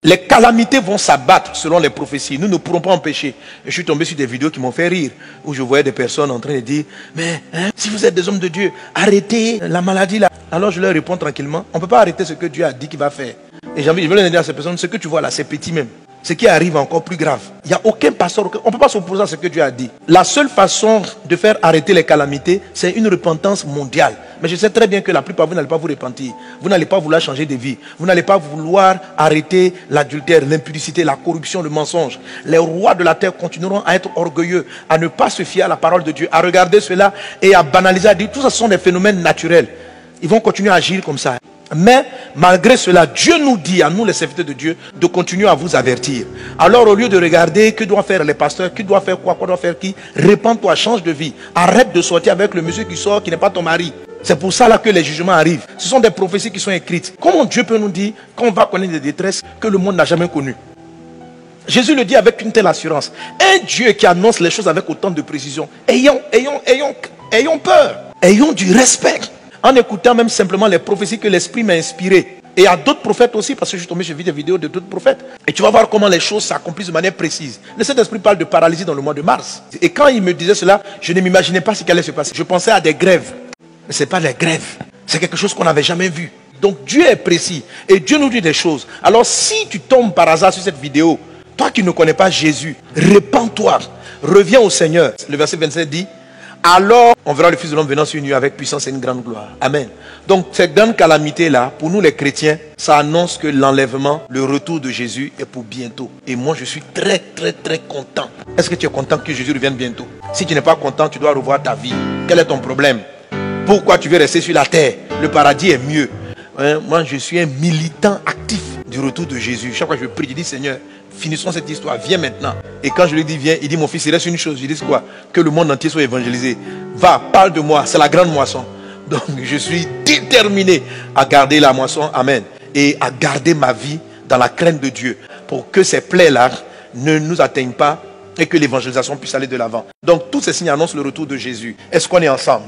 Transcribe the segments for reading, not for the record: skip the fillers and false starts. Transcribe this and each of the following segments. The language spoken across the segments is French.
Les calamités vont s'abattre selon les prophéties. Nous ne pourrons pas empêcher. Et je suis tombé sur des vidéos qui m'ont fait rire, où je voyais des personnes en train de dire, mais si vous êtes des hommes de Dieu, arrêtez la maladie là. Alors je leur réponds tranquillement, on ne peut pas arrêter ce que Dieu a dit qu'il va faire. Et j'ai envie de dire à ces personnes, ce que tu vois là, c'est petit même. Ce qui arrive est encore plus grave. Il n'y a aucun pasteur, on ne peut pas s'opposer à ce que Dieu a dit. La seule façon de faire arrêter les calamités, c'est une repentance mondiale. Mais je sais très bien que la plupart, vous n'allez pas vous repentir. Vous n'allez pas vouloir changer de vie. Vous n'allez pas vouloir arrêter l'adultère, l'impudicité, la corruption, le mensonge. Les rois de la terre continueront à être orgueilleux, à ne pas se fier à la parole de Dieu, à regarder cela et à banaliser, à dire tout ça sont des phénomènes naturels. Ils vont continuer à agir comme ça. Mais malgré cela, Dieu nous dit, à nous les serviteurs de Dieu, de continuer à vous avertir. Alors au lieu de regarder que doivent faire les pasteurs, qui doit faire quoi doit faire qui, répands-toi, change de vie. Arrête de sortir avec le monsieur qui sort, qui n'est pas ton mari. C'est pour ça là que les jugements arrivent. Ce sont des prophéties qui sont écrites. Comment Dieu peut nous dire qu'on va connaître des détresses que le monde n'a jamais connues? Jésus le dit avec une telle assurance. Un Dieu qui annonce les choses avec autant de précision. Ayons peur. Ayons du respect. En écoutant même simplement les prophéties que l'Esprit m'a inspirées. Et à d'autres prophètes aussi, parce que je suis tombé sur des vidéos de d'autres prophètes. Et tu vas voir comment les choses s'accomplissent de manière précise. Le Saint-Esprit parle de paralysie dans le mois de mars. Et quand il me disait cela, je ne m'imaginais pas ce qui allait se passer. Je pensais à des grèves. Mais ce n'est pas des grèves. C'est quelque chose qu'on n'avait jamais vu. Donc Dieu est précis. Et Dieu nous dit des choses. Alors si tu tombes par hasard sur cette vidéo, toi qui ne connais pas Jésus, répands-toi. Reviens au Seigneur. Le verset 27 dit, alors on verra le Fils de l'homme venant sur une nuée avec puissance et une grande gloire. Amen. Donc cette grande calamité-là, pour nous les chrétiens, ça annonce que l'enlèvement, le retour de Jésus est pour bientôt. Et moi je suis très content. Est-ce que tu es content que Jésus revienne bientôt? Si tu n'es pas content, tu dois revoir ta vie. Quel est ton problème? Pourquoi tu veux rester sur la terre? Le paradis est mieux. Moi je suis un militant actif du retour de Jésus. Chaque fois que je prie, je dis Seigneur, finissons cette histoire, viens maintenant. Et quand je lui dis viens, il dit mon fils, il reste une chose. Je dis quoi? Que le monde entier soit évangélisé. Va, parle de moi, c'est la grande moisson. Donc je suis déterminé à garder la moisson, amen. Et à garder ma vie dans la crainte de Dieu. Pour que ces plaies-là ne nous atteignent pas et que l'évangélisation puisse aller de l'avant. Donc tous ces signes annoncent le retour de Jésus. Est-ce qu'on est ensemble?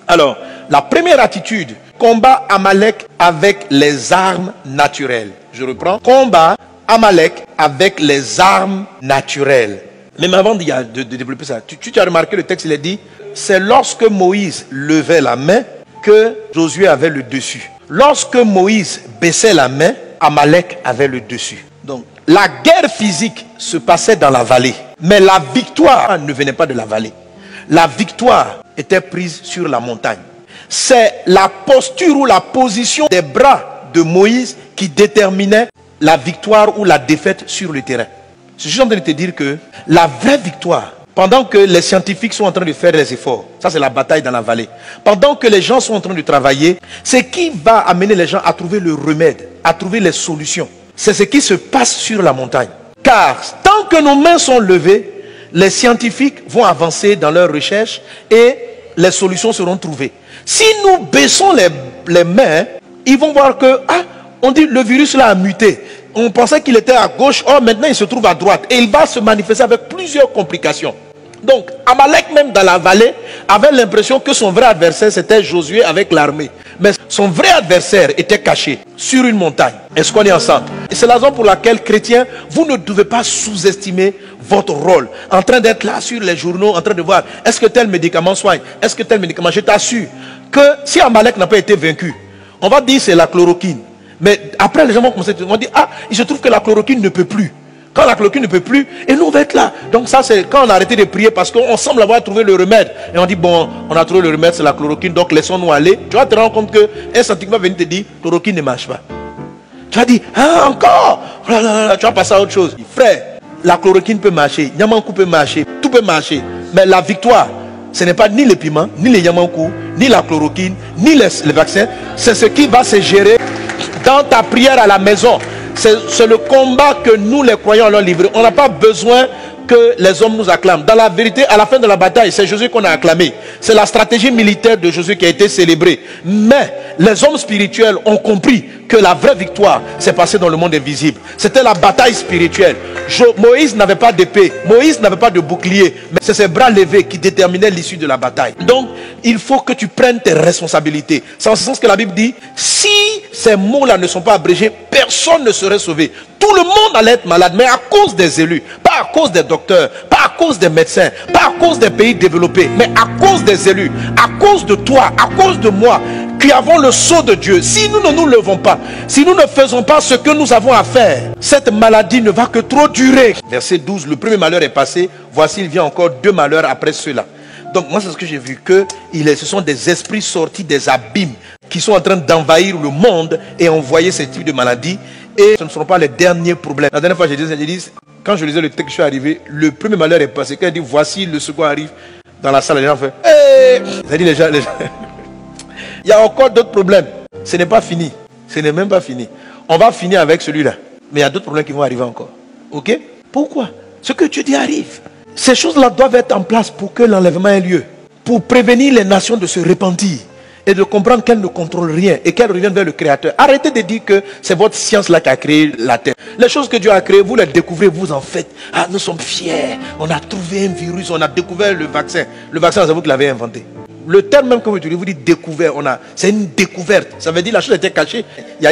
Alors, la première attitude, combat Amalek avec les armes naturelles. Je reprends. Combat Amalek avec les armes naturelles. Même avant de développer ça, tu as remarqué le texte, il est dit, c'est lorsque Moïse levait la main que Josué avait le dessus. Lorsque Moïse baissait la main, Amalek avait le dessus. Donc, la guerre physique se passait dans la vallée. Mais la victoire ne venait pas de la vallée. La victoire était prise sur la montagne. C'est la posture ou la position des bras de Moïse qui déterminait la victoire ou la défaite sur le terrain. Je suis en train de te dire que la vraie victoire, pendant que les scientifiques sont en train de faire des efforts, ça c'est la bataille dans la vallée, pendant que les gens sont en train de travailler, c'est qui va amener les gens à trouver le remède, à trouver les solutions. C'est ce qui se passe sur la montagne. Car tant que nos mains sont levées, les scientifiques vont avancer dans leurs recherches et les solutions seront trouvées. Si nous baissons les mains, ils vont voir que, on dit le virus là a muté. On pensait qu'il était à gauche, or maintenant il se trouve à droite. Et il va se manifester avec plusieurs complications. Donc Amalek même dans la vallée avait l'impression que son vrai adversaire c'était Josué avec l'armée. Mais son vrai adversaire était caché sur une montagne. Est-ce qu'on est ensemble? Et c'est la raison pour laquelle, chrétiens, vous ne devez pas sous-estimer votre rôle. En train d'être là sur les journaux, en train de voir, est-ce que tel médicament soigne? Est-ce que tel médicament? Je t'assure que si Amalek n'a pas été vaincu, on va dire c'est la chloroquine. Mais après les gens vont commencer à dire, il se trouve que la chloroquine ne peut plus. Quand la chloroquine ne peut plus, et nous on va être là. Donc ça c'est quand on a arrêté de prier parce qu'on semble avoir trouvé le remède. Et on dit bon, on a trouvé le remède, c'est la chloroquine, donc laissons-nous aller. Tu vas te rendre compte qu'un scientifique va venir te dire, chloroquine ne marche pas. Tu vas dire, encore, tu vas passer à autre chose. Frère, la chloroquine peut marcher, Yamankou peut marcher, tout peut marcher. Mais la victoire, ce n'est pas ni les piments, ni les Yamankou, ni la chloroquine, ni les vaccins. C'est ce qui va se gérer dans ta prière à la maison. C'est le combat que nous les croyants allons livrer. On n'a pas besoin que les hommes nous acclament. Dans la vérité, à la fin de la bataille, c'est Josué qu'on a acclamé. C'est la stratégie militaire de Josué qui a été célébrée. Mais les hommes spirituels ont compris que la vraie victoire s'est passée dans le monde invisible. C'était la bataille spirituelle. Moïse n'avait pas d'épée, Moïse n'avait pas de bouclier, mais c'est ses bras levés qui déterminaient l'issue de la bataille. Donc, il faut que tu prennes tes responsabilités. C'est en ce sens que la Bible dit, si ces mots-là ne sont pas abrégés, personne ne serait sauvé. Tout le monde allait être malade, mais à cause des élus, pas à cause des docteurs, pas à cause des médecins, pas à cause des pays développés, mais à cause des élus, à cause de toi, à cause de moi, qui avons le sceau de Dieu. Si nous ne nous levons pas, si nous ne faisons pas ce que nous avons à faire, cette maladie ne va que trop durer. Verset 12, le premier malheur est passé, voici il vient encore 2 malheurs après cela. Donc moi c'est ce que j'ai vu, que ce sont des esprits sortis des abîmes qui sont en train d'envahir le monde et envoyer ce type de maladies. Et ce ne seront pas les derniers problèmes. La dernière fois j'ai dit, quand je lisais le texte, je suis arrivé, le premier malheur est passé. Quand il dit voici le second arrive, dans la salle, les gens font hey! Ça dit les gens. Il y a encore d'autres problèmes. Ce n'est pas fini. Ce n'est même pas fini. On va finir avec celui-là. Mais il y a d'autres problèmes qui vont arriver encore. Ok? Pourquoi? Ce que Dieu dit arrive. Ces choses-là doivent être en place pour que l'enlèvement ait lieu. Pour prévenir les nations de se repentir. Et de comprendre qu'elles ne contrôlent rien. Et qu'elles reviennent vers le Créateur. Arrêtez de dire que c'est votre science-là qui a créé la Terre. Les choses que Dieu a créées, vous les découvrez, vous en faites. Ah, nous sommes fiers. On a trouvé un virus. On a découvert le vaccin. Le vaccin, c'est vous qui l'avez inventé. Le terme même que vous utilisez, vous dites découvert, c'est une découverte. Ça veut dire la chose était cachée. Il y a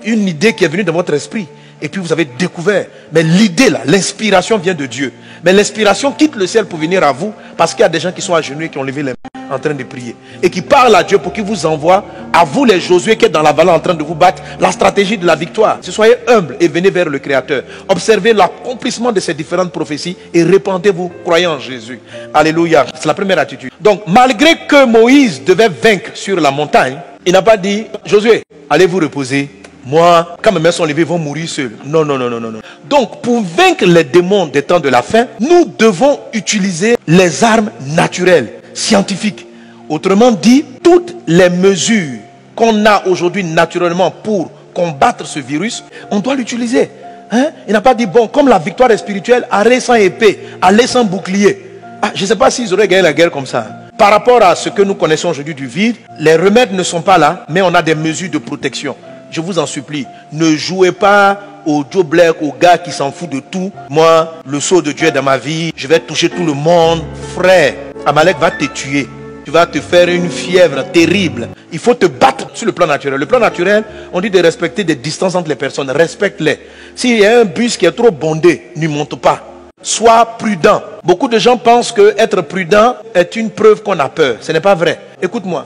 une idée qui est venue dans votre esprit. Et puis vous avez découvert. Mais l'idée là, l'inspiration vient de Dieu. Mais l'inspiration quitte le ciel pour venir à vous. Parce qu'il y a des gens qui sont agenouillés, qui ont levé les mains en train de prier. Et qui parlent à Dieu pour qu'il vous envoie, à vous les Josué qui êtes dans la vallée en train de vous battre, la stratégie de la victoire. Soyez humbles et venez vers le Créateur. Observez l'accomplissement de ces différentes prophéties et répandez-vous, croyez en Jésus. Alléluia. C'est la première attitude. Donc, malgré que Moïse devait vaincre sur la montagne, il n'a pas dit, Josué, allez vous reposer. Moi, quand mes mains sont levées, ils vont mourir seuls. Non, non, non, non, non. Donc, pour vaincre les démons des temps de la fin, nous devons utiliser les armes naturelles, scientifiques. Autrement dit, toutes les mesures qu'on a aujourd'hui naturellement pour combattre ce virus, on doit l'utiliser. Hein? Il n'a pas dit, bon, comme la victoire est spirituelle, allez sans épée, allez sans bouclier. Ah, je ne sais pas s'ils auraient gagné la guerre comme ça. Par rapport à ce que nous connaissons aujourd'hui du vide, les remèdes ne sont pas là, mais on a des mesures de protection. Je vous en supplie, ne jouez pas au Joe Black, au gars qui s'en fout de tout. Moi, le sceau de Dieu est dans ma vie, je vais toucher tout le monde. Frère, Amalek va te tuer. Tu vas te faire une fièvre terrible. Il faut te battre sur le plan naturel. Le plan naturel, on dit de respecter des distances entre les personnes. Respecte-les. S'il y a un bus qui est trop bondé, n'y monte pas. Sois prudent. Beaucoup de gens pensent que être prudent est une preuve qu'on a peur. Ce n'est pas vrai. Écoute-moi.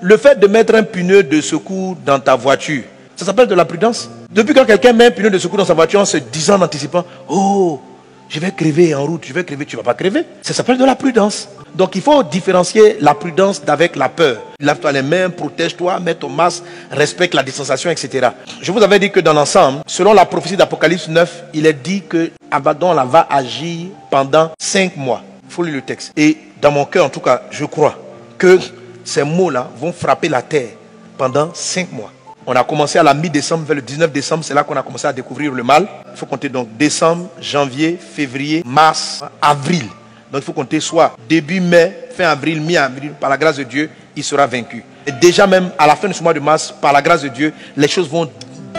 Le fait de mettre un pneu de secours dans ta voiture, ça s'appelle de la prudence. Depuis quand quelqu'un met un pneu de secours dans sa voiture en se disant, en anticipant, oh, je vais crever en route, je vais crever, tu ne vas pas crever. Ça s'appelle de la prudence. Donc il faut différencier la prudence d'avec la peur. Lave-toi les mains, protège-toi, mets ton masque, respecte la distanciation, etc. Je vous avais dit que dans l'ensemble, selon la prophétie d'Apocalypse 9, il est dit que Abaddon là, va agir pendant 5 mois. Il faut lire le texte. Et dans mon cœur, en tout cas, je crois que ces mots-là vont frapper la terre pendant 5 mois. On a commencé à la mi-décembre, vers le 19 décembre, c'est là qu'on a commencé à découvrir le mal. Il faut compter donc décembre, janvier, février, mars, avril. Donc il faut compter soit début mai, fin avril, mi-avril, par la grâce de Dieu, il sera vaincu. Et déjà même à la fin de ce mois de mars, par la grâce de Dieu, les choses vont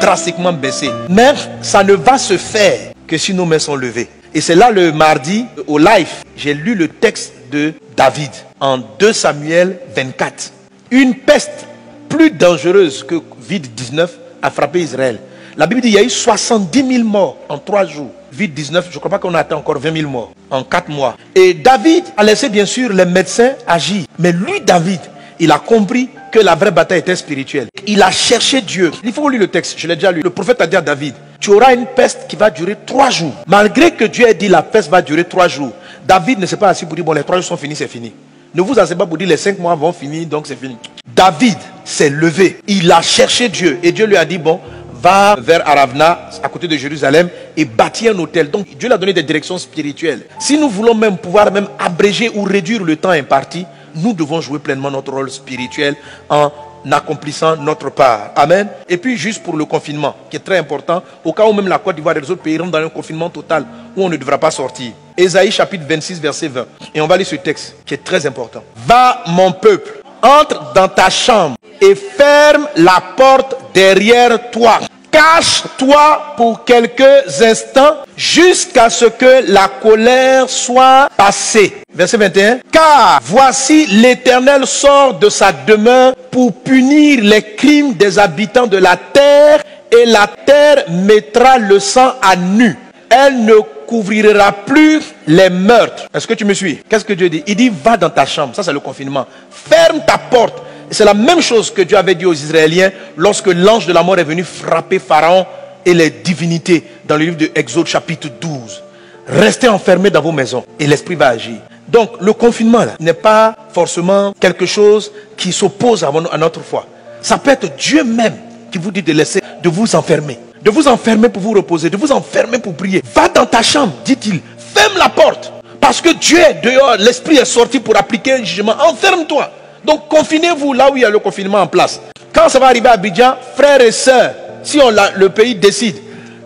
drastiquement baisser. Mais ça ne va se faire que si nos mains sont levées. Et c'est là le mardi, au live, j'ai lu le texte de David en 2 Samuel 24. Une peste plus dangereuse que Covid-19 a frappé Israël. La Bible dit qu'il y a eu 70 000 morts en 3 jours. Covid-19, je ne crois pas qu'on a atteint encore 20 000 morts en 4 mois. Et David a laissé bien sûr les médecins agir. Mais lui, David, il a compris que la vraie bataille était spirituelle. Il a cherché Dieu. Il faut lire le texte, je l'ai déjà lu. Le prophète a dit à David, tu auras une peste qui va durer 3 jours. Malgré que Dieu ait dit la peste va durer 3 jours, David ne s'est pas assis pour dire, bon, les 3 jours sont finis, c'est fini. Ne vous asseyez pas pour dire les 5 mois vont finir, donc c'est fini. David s'est levé. Il a cherché Dieu. Et Dieu lui a dit, bon, va vers Aravna, à côté de Jérusalem, et bâtis un hôtel. Donc Dieu lui a donné des directions spirituelles. Si nous voulons même pouvoir même abréger ou réduire le temps imparti, nous devons jouer pleinement notre rôle spirituel en accomplissant notre part. Amen. Et puis juste pour le confinement, qui est très important, au cas où même la Côte d'Ivoire et les autres pays rentrent dans un confinement total où on ne devra pas sortir. Ésaïe chapitre 26 verset 20. Et on va lire ce texte qui est très important. Va mon peuple, entre dans ta chambre et ferme la porte derrière toi. Cache-toi pour quelques instants jusqu'à ce que la colère soit passée. Verset 21. Car voici l'Éternel sort de sa demeure pour punir les crimes des habitants de la terre, et la terre mettra le sang à nu. Elle ne couvrira plus les meurtres. Est-ce que tu me suis? Qu'est-ce que Dieu dit? Il dit va dans ta chambre. Ça c'est le confinement. Ferme ta porte. C'est la même chose que Dieu avait dit aux Israéliens lorsque l'ange de la mort est venu frapper Pharaon et les divinités dans le livre de Exode chapitre 12. Restez enfermés dans vos maisons et l'esprit va agir. Donc le confinement n'est pas forcément quelque chose qui s'oppose à notre foi. Ça peut être Dieu même qui vous dit de vous enfermer. De vous enfermer pour vous reposer, de vous enfermer pour prier. Va dans ta chambre, dit-il. Ferme la porte. Parce que Dieu est dehors, l'esprit est sorti pour appliquer un jugement. Enferme-toi. Donc confinez-vous là où il y a le confinement en place. Quand ça va arriver à Abidjan, frères et sœurs, si le pays décide,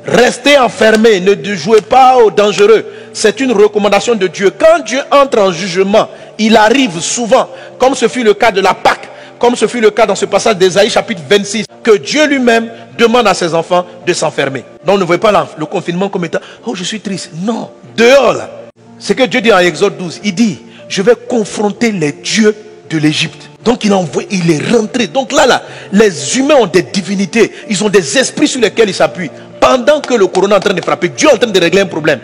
restez enfermés, ne jouez pas au dangereux. C'est une recommandation de Dieu. Quand Dieu entre en jugement, il arrive souvent, comme ce fut le cas de la Pâque, comme ce fut le cas dans ce passage d'Ésaïe chapitre 26, que Dieu lui-même demande à ses enfants de s'enfermer. Donc ne voyez pas le confinement comme étant « Oh, je suis triste ». Non, dehors là. C'est que Dieu dit en Exode 12, il dit « Je vais confronter les dieux de l'Égypte ». Donc il est rentré. Donc là, les humains ont des divinités, ils ont des esprits sur lesquels ils s'appuient. Pendant que le corona est en train de frapper, Dieu est en train de régler un problème.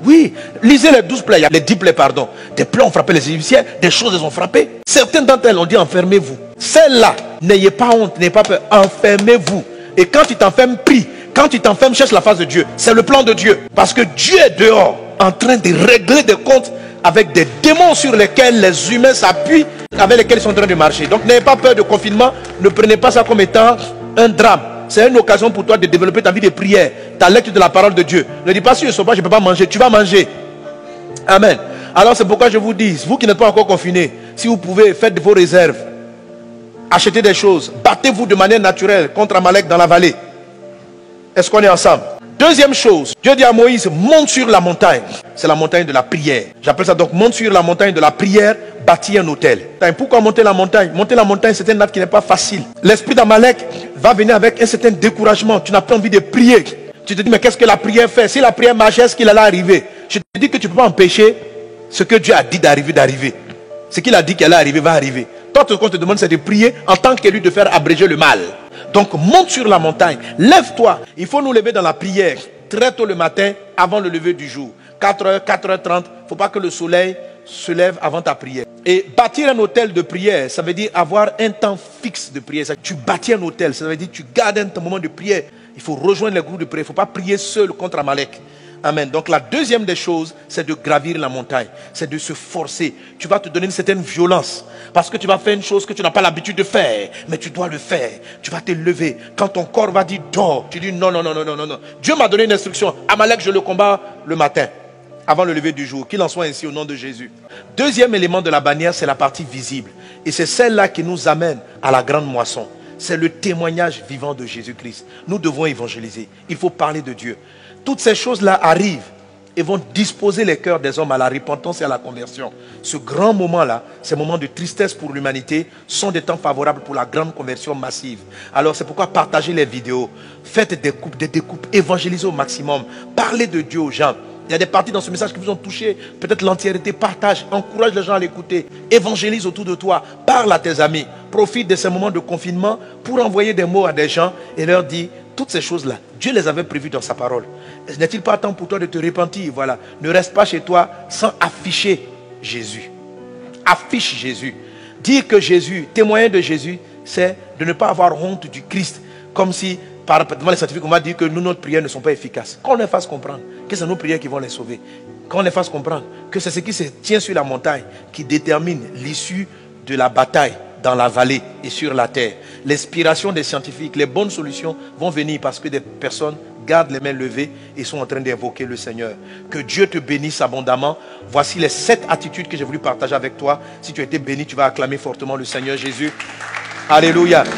Oui, lisez les 12 plaies, les 10 plaies, pardon. Des plaies ont frappé les Égyptiens, des choses les ont frappé. Certaines d'entre elles ont dit enfermez-vous. Celles-là, n'ayez pas honte, n'ayez pas peur, enfermez-vous. Et quand tu t'enfermes, prie. Quand tu t'enfermes, cherche la face de Dieu. C'est le plan de Dieu. Parce que Dieu est dehors, en train de régler des comptes avec des démons sur lesquels les humains s'appuient, avec lesquels ils sont en train de marcher. Donc n'ayez pas peur de confinement, ne prenez pas ça comme étant un drame. C'est une occasion pour toi de développer ta vie de prière, ta lecture de la parole de Dieu. Ne dis pas si je ne sais pas, je ne peux pas manger. Tu vas manger. Amen. Alors c'est pourquoi je vous dis, vous qui n'êtes pas encore confinés, si vous pouvez, faites vos réserves. Achetez des choses. Battez-vous de manière naturelle contre Amalek dans la vallée. Est-ce qu'on est ensemble? Deuxième chose, Dieu dit à Moïse, monte sur la montagne. C'est la montagne de la prière. J'appelle ça donc, monte sur la montagne de la prière, bâtis un autel. Pourquoi monter la montagne? Monter la montagne, c'est un acte qui n'est pas facile. L'esprit d'Amalek va venir avec un certain découragement. Tu n'as pas envie de prier. Tu te dis, mais qu'est-ce que la prière fait? Si la prière marchait, est-ce qu'il allait arriver? Je te dis que tu ne peux pas empêcher ce que Dieu a dit d'arriver. Ce qu'il a dit qu'il allait arriver, va arriver. Toi, ce qu'on te demande, c'est de prier en tant qu'élu, de faire abréger le mal. Donc, monte sur la montagne. Lève-toi. Il faut nous lever dans la prière très tôt le matin, avant le lever du jour. 4h, 4h30. Il ne faut pas que le soleil se lève avant ta prière. Et bâtir un hôtel de prière, ça veut dire avoir un temps fixe de prière. Tu bâtis un hôtel, ça veut dire tu gardes un moment de prière. Il faut rejoindre les groupes de prière. Il ne faut pas prier seul contre Amalek. Amen. Donc la deuxième des choses, c'est de gravir la montagne. C'est de se forcer. Tu vas te donner une certaine violence. Parce que tu vas faire une chose que tu n'as pas l'habitude de faire. Mais tu dois le faire. Tu vas te lever. Quand ton corps va dire dors, tu dis non. Dieu m'a donné une instruction. Amalek, je le combats le matin, avant le lever du jour. Qu'il en soit ainsi au nom de Jésus. Deuxième élément de la bannière, c'est la partie visible. Et c'est celle-là qui nous amène à la grande moisson. C'est le témoignage vivant de Jésus-Christ. Nous devons évangéliser. Il faut parler de Dieu. Toutes ces choses-là arrivent et vont disposer les cœurs des hommes à la repentance et à la conversion. Ce grand moment-là, ces moments de tristesse pour l'humanité, sont des temps favorables pour la grande conversion massive. Alors c'est pourquoi partagez les vidéos, faites des découpes, évangélisez au maximum, parlez de Dieu aux gens. Il y a des parties dans ce message qui vous ont touché, peut-être l'entièreté, partage, encourage les gens à l'écouter, évangélise autour de toi, parle à tes amis, profite de ces moments de confinement pour envoyer des mots à des gens et leur dire toutes ces choses-là. Dieu les avait prévues dans sa parole. N'est-il pas temps pour toi de te repentir? Voilà. Ne reste pas chez toi sans afficher Jésus. Affiche Jésus. Dire que Jésus, témoigner de Jésus, c'est de ne pas avoir honte du Christ. Comme si, devant les scientifiques, on va dire que nous, nos prières ne sont pas efficaces. Qu'on les fasse comprendre que c'est nos prières qui vont les sauver. Qu'on les fasse comprendre que c'est ce qui se tient sur la montagne qui détermine l'issue de la bataille dans la vallée et sur la terre. L'inspiration des scientifiques, les bonnes solutions vont venir parce que des personnes gardent les mains levées et sont en train d'invoquer le Seigneur. Que Dieu te bénisse abondamment. Voici les 7 attitudes que j'ai voulu partager avec toi. Si tu as été béni, tu vas acclamer fortement le Seigneur Jésus. Alléluia.